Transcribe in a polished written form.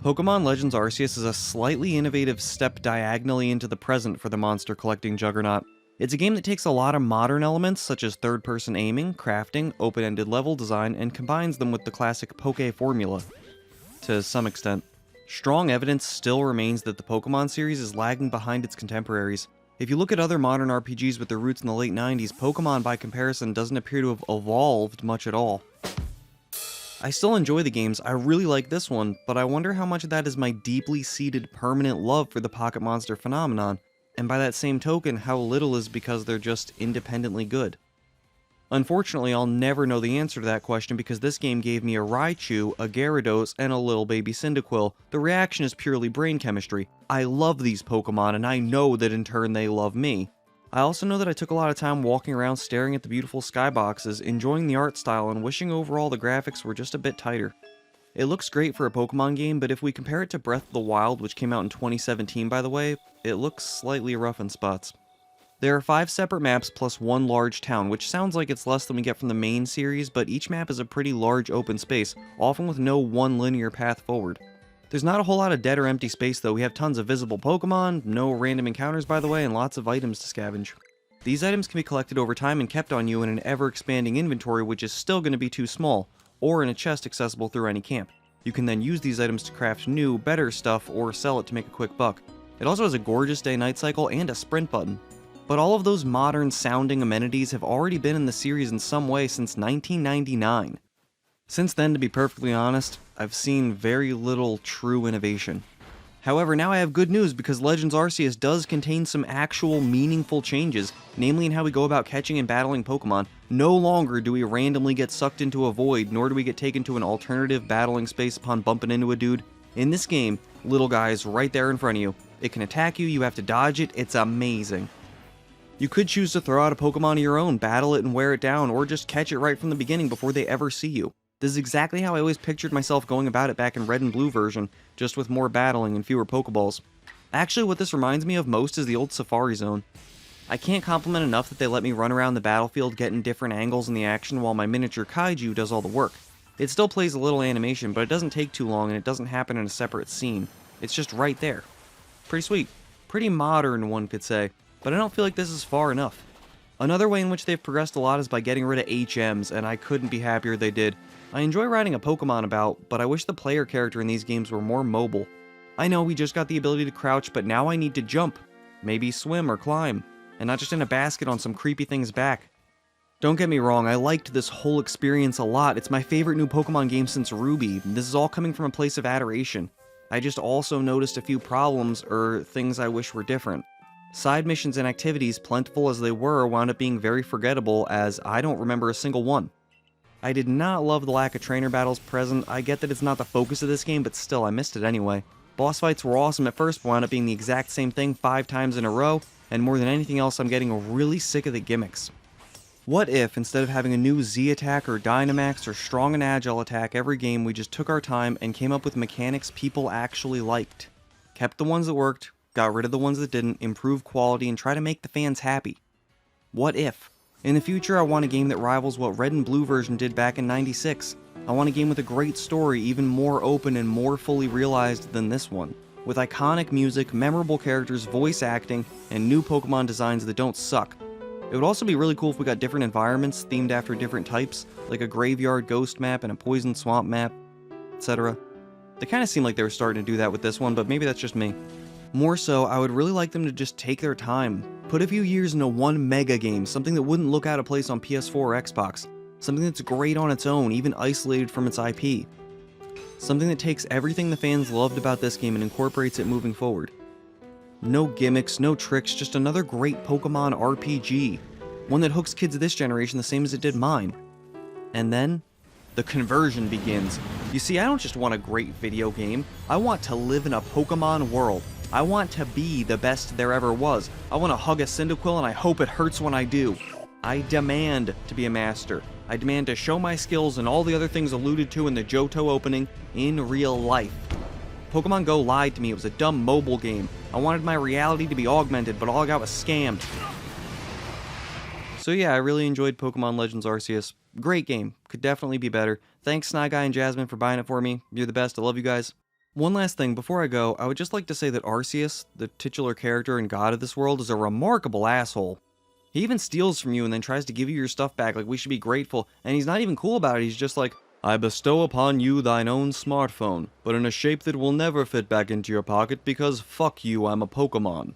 Pokémon Legends Arceus is a slightly innovative step diagonally into the present for the monster collecting juggernaut. It's a game that takes a lot of modern elements such as third-person aiming, crafting, open-ended level design, and combines them with the classic Poke formula. To some extent. Strong evidence still remains that the Pokémon series is lagging behind its contemporaries. If you look at other modern RPGs with their roots in the late 90s, Pokémon by comparison doesn't appear to have evolved much at all. I still enjoy the games, I really like this one, but I wonder how much of that is my deeply seated permanent love for the Pocket Monster phenomenon, and by that same token, how little is because they're just independently good. Unfortunately, I'll never know the answer to that question because this game gave me a Raichu, a Gyarados, and a little baby Cyndaquil. The reaction is purely brain chemistry. I love these Pokemon, and I know that in turn they love me. I also know that I took a lot of time walking around staring at the beautiful skyboxes, enjoying the art style, and wishing overall the graphics were just a bit tighter. It looks great for a Pokemon game, but if we compare it to Breath of the Wild, which came out in 2017 by the way, it looks slightly rough in spots. There are 5 separate maps plus one large town, which sounds like it's less than we get from the main series, but each map is a pretty large open space, often with no one linear path forward. There's not a whole lot of dead or empty space though. We have tons of visible Pokemon, no random encounters by the way, and lots of items to scavenge. These items can be collected over time and kept on you in an ever-expanding inventory which is still going to be too small, or in a chest accessible through any camp. You can then use these items to craft new, better stuff or sell it to make a quick buck. It also has a gorgeous day-night cycle and a sprint button. But all of those modern-sounding amenities have already been in the series in some way since 1999. Since then, to be perfectly honest, I've seen very little true innovation. However, now I have good news because Legends Arceus does contain some actual meaningful changes, namely in how we go about catching and battling Pokemon. No longer do we randomly get sucked into a void, nor do we get taken to an alternative battling space upon bumping into a dude. In this game, little guy is right there in front of you. It can attack you, you have to dodge it, it's amazing. You could choose to throw out a Pokemon of your own, battle it and wear it down, or just catch it right from the beginning before they ever see you. This is exactly how I always pictured myself going about it back in Red and Blue version, just with more battling and fewer Pokeballs. Actually, what this reminds me of most is the old Safari Zone. I can't compliment enough that they let me run around the battlefield getting different angles in the action while my miniature kaiju does all the work. It still plays a little animation, but it doesn't take too long and it doesn't happen in a separate scene. It's just right there. Pretty sweet. Pretty modern, one could say. But I don't feel like this is far enough. Another way in which they've progressed a lot is by getting rid of HMs, and I couldn't be happier they did. I enjoy riding a Pokemon about, but I wish the player character in these games were more mobile. I know we just got the ability to crouch, but now I need to jump. Maybe swim or climb, and not just in a basket on some creepy thing's back. Don't get me wrong, I liked this whole experience a lot. It's my favorite new Pokemon game since Ruby. This is all coming from a place of adoration. I just also noticed a few problems, or things I wish were different. Side missions and activities, plentiful as they were, wound up being very forgettable as I don't remember a single one. I did not love the lack of trainer battles present. I get that it's not the focus of this game, but still, I missed it anyway. Boss fights were awesome at first, but wound up being the exact same thing 5 times in a row, and more than anything else, I'm getting really sick of the gimmicks. What if, instead of having a new Z attack or Dynamax or strong and agile attack every game, we just took our time and came up with mechanics people actually liked? Kept the ones that worked, got rid of the ones that didn't, improved quality, and try to make the fans happy. What if? In the future, I want a game that rivals what Red and Blue version did back in '96. I want a game with a great story, even more open and more fully realized than this one. With iconic music, memorable characters, voice acting, and new Pokemon designs that don't suck. It would also be really cool if we got different environments themed after different types, like a graveyard ghost map and a poison swamp map, etc. They kind of seem like they were starting to do that with this one, but maybe that's just me. More so, I would really like them to just take their time. Put a few years into one mega game, something that wouldn't look out of place on PS4 or Xbox. Something that's great on its own, even isolated from its IP. Something that takes everything the fans loved about this game and incorporates it moving forward. No gimmicks, no tricks, just another great Pokemon RPG. One that hooks kids of this generation the same as it did mine. And then, the conversion begins. You see, I don't just want a great video game, I want to live in a Pokemon world. I want to be the best there ever was. I want to hug a Cyndaquil and I hope it hurts when I do. I demand to be a master. I demand to show my skills and all the other things alluded to in the Johto opening in real life. Pokemon Go lied to me, it was a dumb mobile game. I wanted my reality to be augmented, but all I got was scammed. So yeah, I really enjoyed Pokemon Legends Arceus. Great game, could definitely be better. Thanks Sny Guy and Jasmine for buying it for me. You're the best, I love you guys. One last thing, before I go, I would just like to say that Arceus, the titular character and god of this world, is a remarkable asshole. He even steals from you and then tries to give you your stuff back like we should be grateful, and he's not even cool about it, he's just like, I bestow upon you thine own smartphone, but in a shape that will never fit back into your pocket because fuck you, I'm a Pokémon.